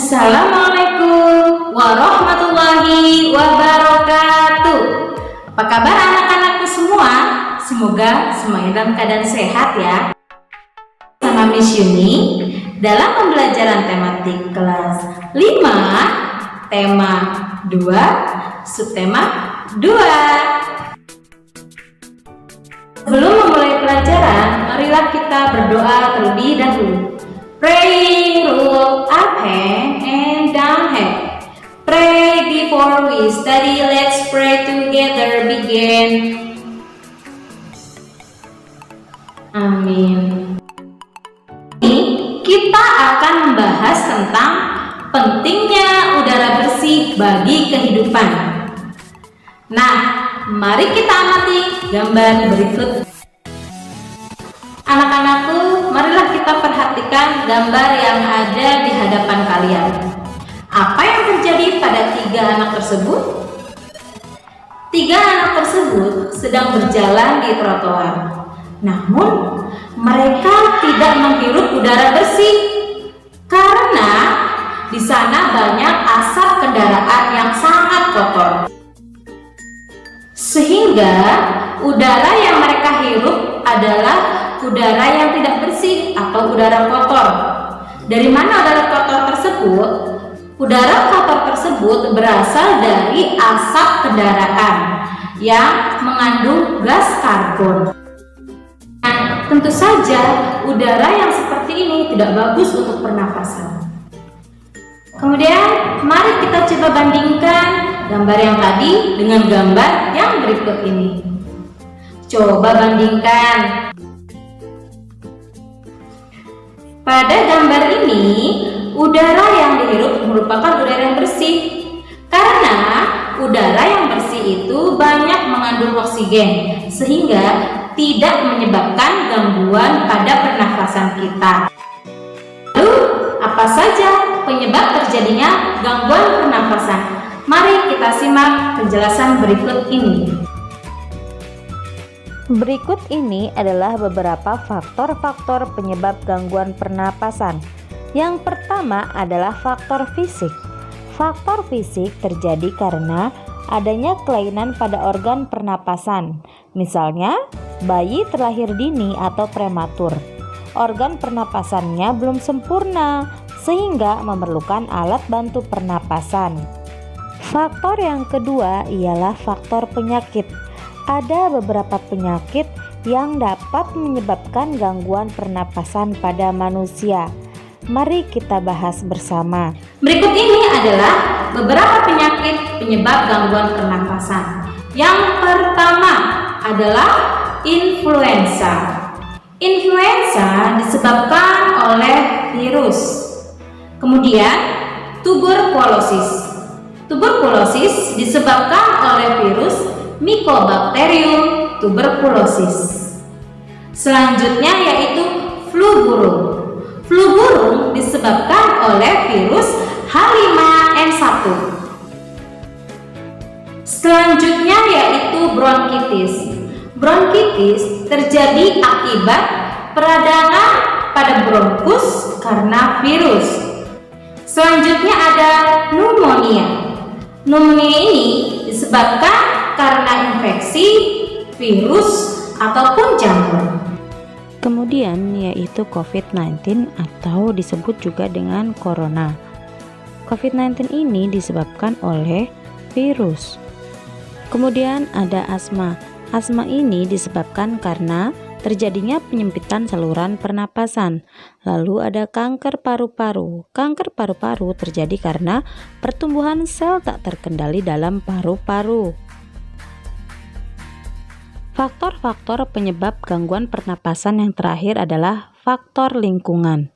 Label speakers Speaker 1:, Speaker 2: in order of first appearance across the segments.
Speaker 1: Assalamualaikum warahmatullahi wabarakatuh. Apa kabar anak-anakku semua? Semoga semuanya dalam keadaan sehat ya. Sama Miss Yuni dalam pembelajaran tematik kelas 5, tema 2, subtema 2. Sebelum memulai pelajaran, marilah kita berdoa terlebih dahulu. Praying rule up hand and down hand. Pray before we study. Let's pray together. Begin. Amin. Kita akan membahas tentang pentingnya udara bersih bagi kehidupan. Nah, mari kita amati gambar berikut. Anak-anakku, marilah kita perhatikan gambar yang ada di hadapan kalian. Apa yang terjadi pada tiga anak tersebut? Tiga anak tersebut sedang berjalan di trotoar. Namun, mereka tidak menghirup udara bersih karena di sana banyak asap kendaraan yang sangat kotor. Sehingga udara yang mereka hirup adalah udara yang tidak bersih atau udara kotor. Dari mana udara kotor tersebut? Udara kotor tersebut berasal dari asap kendaraan yang mengandung gas karbon. Nah, tentu saja udara yang seperti ini tidak bagus untuk pernafasan. Kemudian mari kita coba bandingkan gambar yang tadi dengan gambar yang berikut ini. Coba bandingkan. Pada gambar ini, udara yang dihirup merupakan udara yang bersih karena udara yang bersih itu banyak mengandung oksigen sehingga tidak menyebabkan gangguan pada pernafasan kita. Lalu, apa saja penyebab terjadinya gangguan pernafasan? Mari kita simak penjelasan berikut ini.
Speaker 2: Berikut ini adalah beberapa faktor-faktor penyebab gangguan pernapasan. Yang pertama adalah faktor fisik. Faktor fisik terjadi karena adanya kelainan pada organ pernapasan. Misalnya, bayi terlahir dini atau prematur. Organ pernapasannya belum sempurna sehingga memerlukan alat bantu pernapasan. Faktor yang kedua ialah faktor penyakit. Ada beberapa penyakit yang dapat menyebabkan gangguan pernapasan pada manusia. Mari kita bahas bersama.
Speaker 1: Berikut ini adalah beberapa penyakit penyebab gangguan pernapasan. Yang pertama adalah influenza. Influenza disebabkan oleh virus. Kemudian tuberkulosis. Tuberkulosis disebabkan oleh virus Mycobacterium tuberculosis. Selanjutnya yaitu flu burung. Flu burung disebabkan oleh virus H5N1. Selanjutnya yaitu bronkitis. Bronkitis terjadi akibat peradangan pada bronkus karena virus. Selanjutnya ada pneumonia. Pneumonia ini disebabkan karena infeksi, virus, ataupun jamur.
Speaker 2: Kemudian yaitu COVID-19 atau disebut juga dengan corona. COVID-19 ini disebabkan oleh virus. Kemudian ada asma. Asma ini disebabkan karena terjadinya penyempitan saluran pernapasan. Lalu ada kanker paru-paru. Kanker paru-paru terjadi karena pertumbuhan sel tak terkendali dalam paru-paru. Faktor-faktor penyebab gangguan pernapasan yang terakhir adalah faktor lingkungan.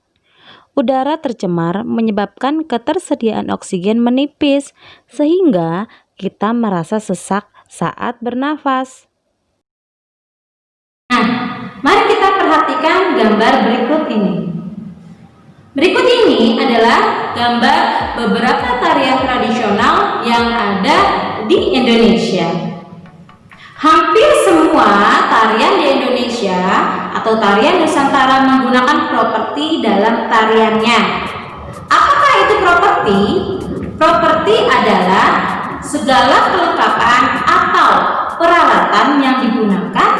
Speaker 2: Udara tercemar menyebabkan ketersediaan oksigen menipis sehingga kita merasa sesak saat bernafas.
Speaker 1: Nah, mari kita perhatikan gambar berikut ini. Berikut ini adalah gambar beberapa tarian tradisional yang ada di Indonesia. Hampir semua tarian di Indonesia atau tarian Nusantara menggunakan properti dalam tariannya. Apakah itu properti? properti adalah segala kelengkapan atau peralatan yang digunakan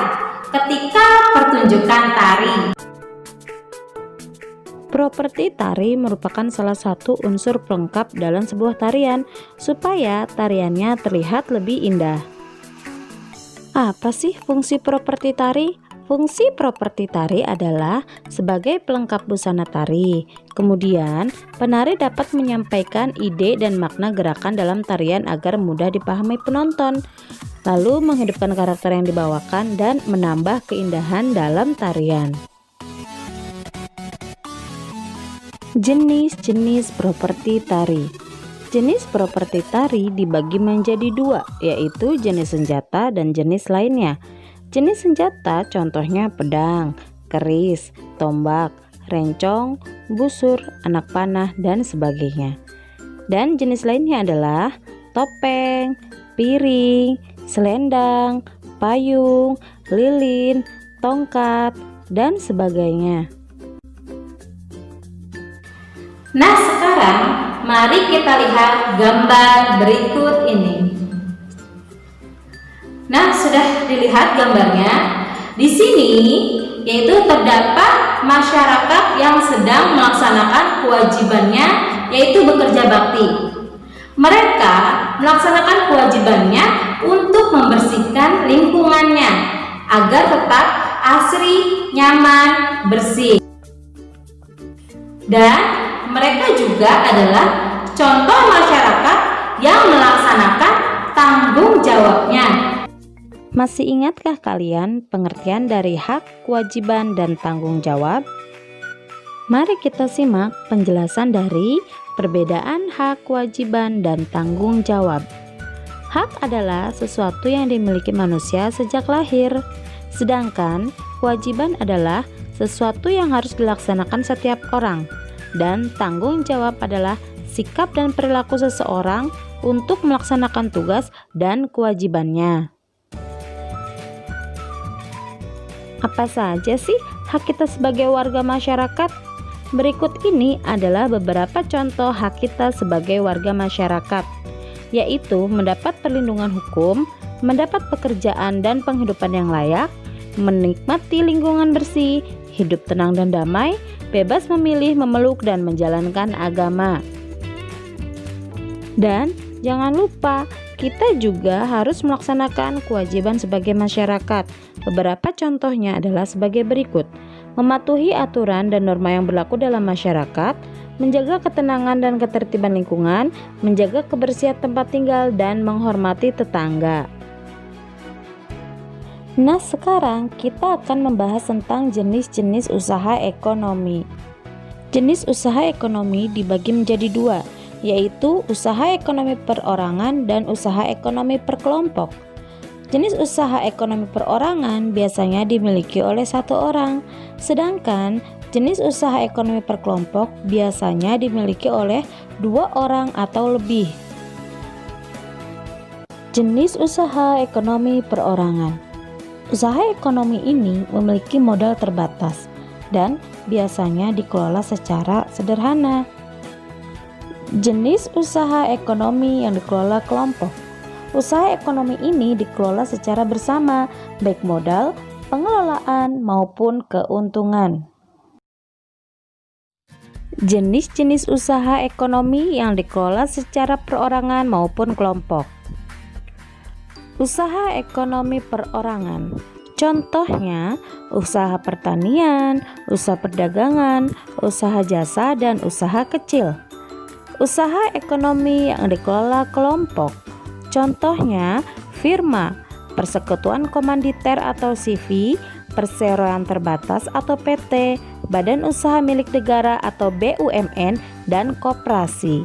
Speaker 1: ketika pertunjukan tari.
Speaker 2: Properti tari merupakan salah satu unsur pelengkap dalam sebuah tarian supaya tariannya terlihat lebih indah. Apa sih fungsi properti tari? Fungsi properti tari adalah sebagai pelengkap busana tari. Kemudian, penari dapat menyampaikan ide dan makna gerakan dalam tarian agar mudah dipahami penonton, lalu menghidupkan karakter yang dibawakan dan menambah keindahan dalam tarian. Jenis-jenis properti tari. Jenis properti tari dibagi menjadi dua, yaitu jenis senjata dan jenis lainnya. Jenis senjata contohnya pedang, keris, tombak, rencong, busur, anak panah, dan sebagainya. Dan jenis lainnya adalah topeng, piring, selendang, payung, lilin, tongkat, dan sebagainya.
Speaker 1: Nah, sekarang mari kita lihat gambar berikut ini. Nah, sudah dilihat gambarnya. Di sini yaitu terdapat masyarakat yang sedang melaksanakan kewajibannya, yaitu bekerja bakti. Mereka melaksanakan kewajibannya untuk membersihkan lingkungannya agar tetap asri, nyaman, bersih. Dan mereka juga adalah contoh masyarakat yang melaksanakan tanggung jawabnya.
Speaker 2: Masih ingatkah kalian pengertian dari hak, kewajiban, dan tanggung jawab? Mari kita simak penjelasan dari perbedaan hak, kewajiban, dan tanggung jawab. Hak adalah sesuatu yang dimiliki manusia sejak lahir, sedangkan kewajiban adalah sesuatu yang harus dilaksanakan setiap orang. Dan tanggung jawab adalah sikap dan perilaku seseorang untuk melaksanakan tugas dan kewajibannya. Apa saja sih hak kita sebagai warga masyarakat? Berikut ini adalah beberapa contoh hak kita sebagai warga masyarakat, yaitu mendapat perlindungan hukum, mendapat pekerjaan dan penghidupan yang layak, menikmati lingkungan bersih, hidup tenang dan damai, bebas memilih, memeluk, dan menjalankan agama. Dan jangan lupa, kita juga harus melaksanakan kewajiban sebagai masyarakat. Beberapa contohnya adalah sebagai berikut: mematuhi aturan dan norma yang berlaku dalam masyarakat, menjaga ketenangan dan ketertiban lingkungan, menjaga kebersihan tempat tinggal, dan menghormati tetangga. Nah, sekarang kita akan membahas tentang jenis-jenis usaha ekonomi. Jenis usaha ekonomi dibagi menjadi dua, yaitu usaha ekonomi perorangan dan usaha ekonomi per kelompok. Jenis usaha ekonomi perorangan biasanya dimiliki oleh satu orang, sedangkan jenis usaha ekonomi per kelompok biasanya dimiliki oleh 2 orang atau lebih. Jenis usaha ekonomi perorangan. Usaha ekonomi ini memiliki modal terbatas dan biasanya dikelola secara sederhana. Jenis usaha ekonomi yang dikelola kelompok. Usaha ekonomi ini dikelola secara bersama, baik modal, pengelolaan, maupun keuntungan. Jenis-jenis usaha ekonomi yang dikelola secara perorangan maupun kelompok. Usaha ekonomi perorangan, contohnya usaha pertanian, usaha perdagangan, usaha jasa, dan usaha kecil. Usaha ekonomi yang dikelola kelompok, contohnya firma, persekutuan komanditer atau CV, perseroan terbatas atau PT, badan usaha milik negara atau BUMN, dan koperasi.